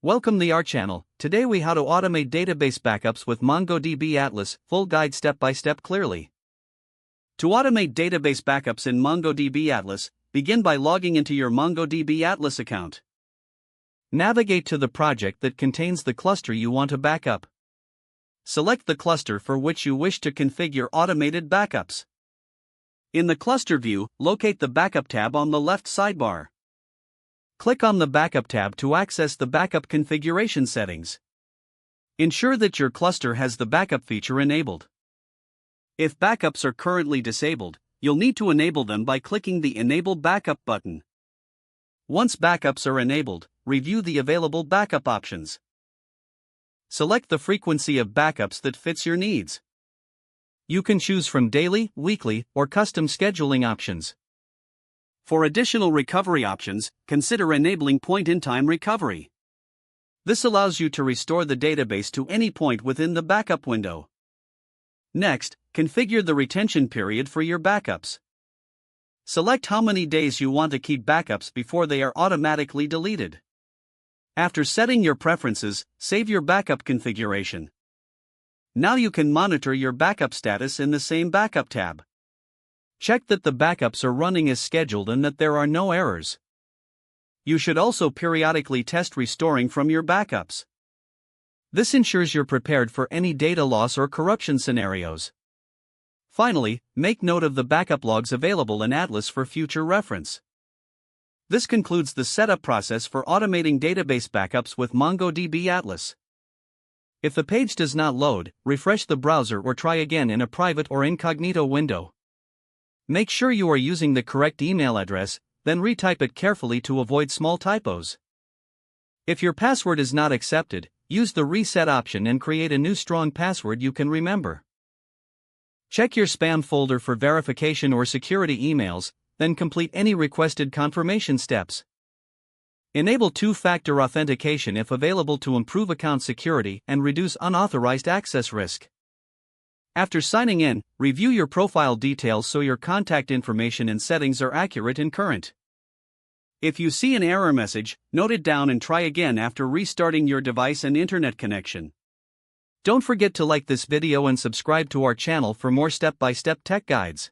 Welcome to our channel. Today we how to automate database backups with MongoDB Atlas, full guide step by step clearly. To automate database backups in MongoDB Atlas, begin by logging into your MongoDB Atlas account. Navigate to the project that contains the cluster you want to backup. Select the cluster for which you wish to configure automated backups. In the cluster view, locate the Backup tab on the left sidebar. Click on the Backup tab to access the backup configuration settings. Ensure that your cluster has the backup feature enabled. If backups are currently disabled, you'll need to enable them by clicking the Enable Backup button. Once backups are enabled, review the available backup options. Select the frequency of backups that fits your needs. You can choose from daily, weekly, or custom scheduling options. For additional recovery options, consider enabling point-in-time recovery. This allows you to restore the database to any point within the backup window. Next, configure the retention period for your backups. Select how many days you want to keep backups before they are automatically deleted. After setting your preferences, save your backup configuration. Now you can monitor your backup status in the same Backup tab. Check that the backups are running as scheduled and that there are no errors. You should also periodically test restoring from your backups. This ensures you're prepared for any data loss or corruption scenarios. Finally, make note of the backup logs available in Atlas for future reference. This concludes the setup process for automating database backups with MongoDB Atlas. If the page does not load, refresh the browser or try again in a private or incognito window. Make sure you are using the correct email address, then retype it carefully to avoid small typos. If your password is not accepted, use the reset option and create a new strong password you can remember. Check your spam folder for verification or security emails, then complete any requested confirmation steps. Enable two-factor authentication if available to improve account security and reduce unauthorized access risk. After signing in, review your profile details so your contact information and settings are accurate and current. If you see an error message, note it down and try again after restarting your device and internet connection. Don't forget to like this video and subscribe to our channel for more step-by-step tech guides.